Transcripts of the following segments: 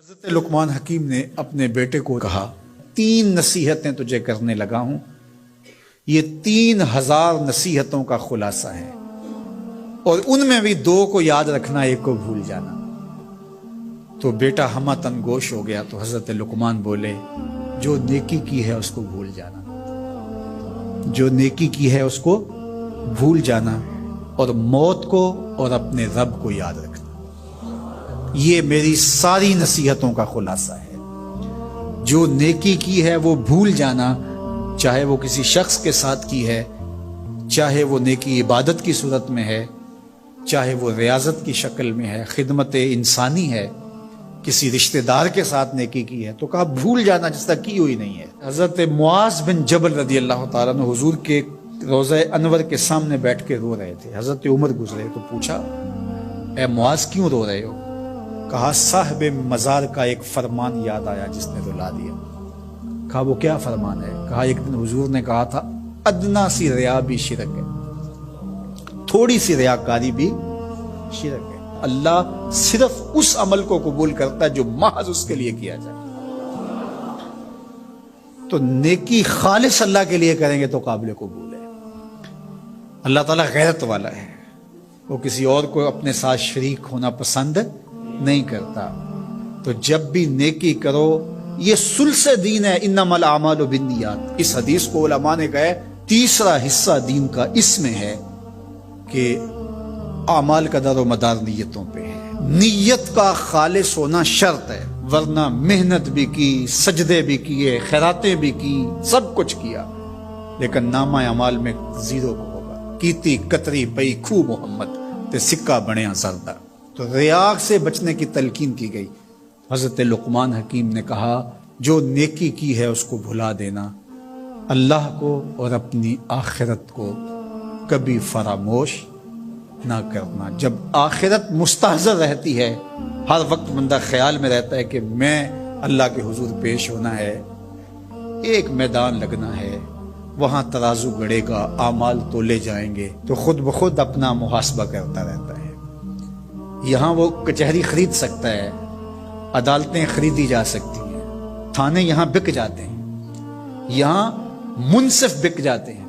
حضرت لقمان حکیم نے اپنے بیٹے کو کہا 3 نصیحتیں تجھے کرنے لگا ہوں، یہ 3000 نصیحتوں کا خلاصہ ہے، اور ان میں بھی 2 کو یاد رکھنا، 1 کو بھول جانا۔ تو بیٹا ہمہ تنگوش ہو گیا، تو حضرت لقمان بولے جو نیکی کی ہے اس کو بھول جانا، جو نیکی کی ہے اس کو بھول جانا، اور موت کو اور اپنے رب کو یاد رکھنا۔ یہ میری ساری نصیحتوں کا خلاصہ ہے۔ جو نیکی کی ہے وہ بھول جانا، چاہے وہ کسی شخص کے ساتھ کی ہے، چاہے وہ نیکی عبادت کی صورت میں ہے، چاہے وہ ریاضت کی شکل میں ہے، خدمت انسانی ہے، کسی رشتہ دار کے ساتھ نیکی کی ہے، تو کہا بھول جانا جس طرح کی ہوئی نہیں ہے۔ حضرت معاذ بن جبل رضی اللہ تعالیٰ عنہ حضور کے روضہ انور کے سامنے بیٹھ کے رو رہے تھے۔ حضرت عمر گزرے تو پوچھا اے معاذ کیوں رو رہے ہو؟ کہا صاحب مزار کا ایک فرمان یاد آیا جس نے رلا دیا۔ کہا وہ کیا فرمان ہے؟ کہا ایک دن حضور نے کہا تھا ادنا سی ریا بھی شرک ہے، تھوڑی سی ریاکاری بھی شرک ہے۔ اللہ صرف اس عمل کو قبول کرتا ہے جو محض اس کے لیے کیا جائے۔ تو نیکی خالص اللہ کے لیے کریں گے تو قابل قبول ہے۔ اللہ تعالیٰ غیرت والا ہے، وہ کسی اور کو اپنے ساتھ شریک ہونا پسند نہیں کرتا۔ تو جب بھی نیکی کرو، یہ ثلث دین ہے، انما الاعمال بالنیات۔ اس حدیث کو علماء نے کہا ہے 3 حصہ دین کا اس میں ہے کہ اعمال کا دار و مدار نیتوں پہ ہے۔ نیت کا خالص ہونا شرط ہے، ورنہ محنت بھی کی، سجدے بھی کیے، خیراتیں بھی کی، سب کچھ کیا، لیکن نامہ اعمال میں 0 کو ہوگا۔ کیتی کتری پئی کھو محمد تے سکہ بنیا زردہ۔ تو ریاء سے بچنے کی تلقین کی گئی۔ حضرت لقمان حکیم نے کہا جو نیکی کی ہے اس کو بھلا دینا، اللہ کو اور اپنی آخرت کو کبھی فراموش نہ کرنا۔ جب آخرت مستحضر رہتی ہے، ہر وقت بندہ خیال میں رہتا ہے کہ میں اللہ کے حضور پیش ہونا ہے، ایک میدان لگنا ہے، وہاں ترازو گڑے گا، اعمال تولے جائیں گے، تو خود بخود اپنا محاسبہ کرتا رہتا ہے۔ یہاں وہ کچہری خرید سکتا ہے، عدالتیں خریدی جا سکتی ہیں، تھانے یہاں بک جاتے ہیں، یہاں منصف بک جاتے ہیں،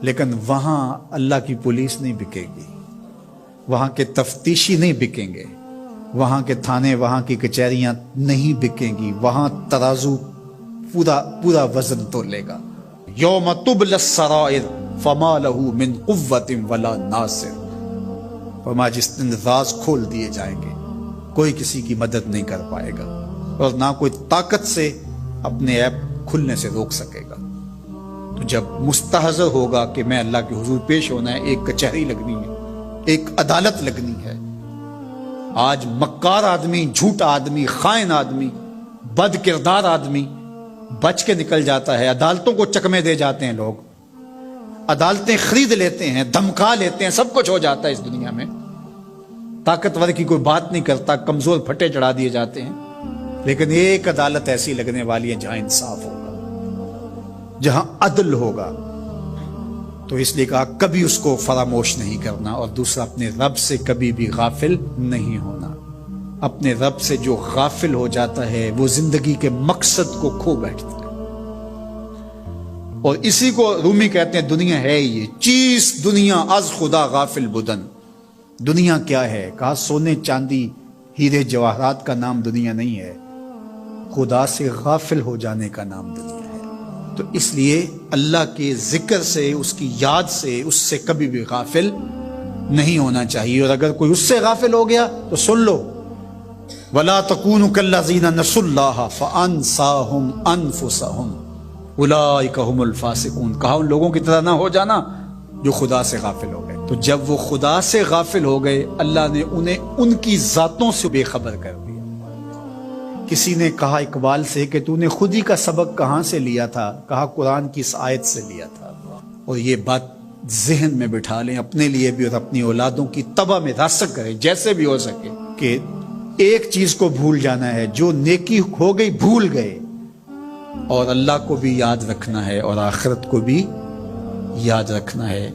لیکن وہاں اللہ کی پولیس نہیں بکے گی، وہاں کے تفتیشی نہیں بکیں گے، وہاں کے تھانے، وہاں کی کچہریاں نہیں بکیں گی، وہاں ترازو پورا وزن تولے گا۔ یوم تبلی السرائر فما له من قوت ولا ناصر۔ فرمایا جس دن راز کھول دیے جائیں گے، کوئی کسی کی مدد نہیں کر پائے گا، اور نہ کوئی طاقت سے اپنے عیب کھلنے سے روک سکے گا۔ تو جب مستحضر ہوگا کہ میں اللہ کے حضور پیش ہونا ہے، ایک کچہری لگنی ہے، ایک عدالت لگنی ہے۔ آج مکار آدمی، جھوٹا آدمی، خائن آدمی، بد کردار آدمی بچ کے نکل جاتا ہے، عدالتوں کو چکمے دے جاتے ہیں لوگ، عدالتیں خرید لیتے ہیں، دھمکا لیتے ہیں، سب کچھ ہو جاتا ہے اس دنیا میں۔ طاقتور کی کوئی بات نہیں کرتا، کمزور پھٹے چڑھا دیے جاتے ہیں، لیکن ایک عدالت ایسی لگنے والی ہے جہاں انصاف ہوگا، جہاں عدل ہوگا۔ تو اس لیے کہا کبھی اس کو فراموش نہیں کرنا، اور دوسرا اپنے رب سے کبھی بھی غافل نہیں ہونا۔ اپنے رب سے جو غافل ہو جاتا ہے وہ زندگی کے مقصد کو کھو بیٹھتا ہے، اور اسی کو رومی کہتے ہیں دنیا ہے یہ چیز، دنیا از خدا غافل بدن۔ دنیا کیا ہے؟ کہا سونے چاندی ہیرے جواہرات کا نام دنیا نہیں ہے، خدا سے غافل ہو جانے کا نام دنیا ہے۔ تو اس لیے اللہ کے ذکر سے، اس کی یاد سے، اس سے کبھی بھی غافل نہیں ہونا چاہیے۔ اور اگر کوئی اس سے غافل ہو گیا تو سن لو وَلَا تَكُونُوا كَالَّذِينَ نَسُوا اللَّهَ فَأَنسَاهُمْ أَنفُسَهُمْ اولئک هم الفاسقون۔ کہا ان لوگوں کی طرح نہ ہو جانا جو خدا سے غافل ہو گئے۔ تو جب وہ خدا سے غافل ہو گئے، اللہ نے انہیں ان کی ذاتوں سے بے خبر کر دیا۔ کسی نے کہا اقبال سے کہ تو نے خود ہی کا سبق کہاں سے لیا تھا؟ کہا قرآن کی اس آیت سے لیا تھا۔ اور یہ بات ذہن میں بٹھا لیں، اپنے لیے بھی اور اپنی اولادوں کی تباہ میں راسخ کریں جیسے بھی ہو سکے، کہ ایک چیز کو بھول جانا ہے، جو نیکی ہو گئی بھول گئے، اور اللہ کو بھی یاد رکھنا ہے اور آخرت کو بھی یاد رکھنا ہے۔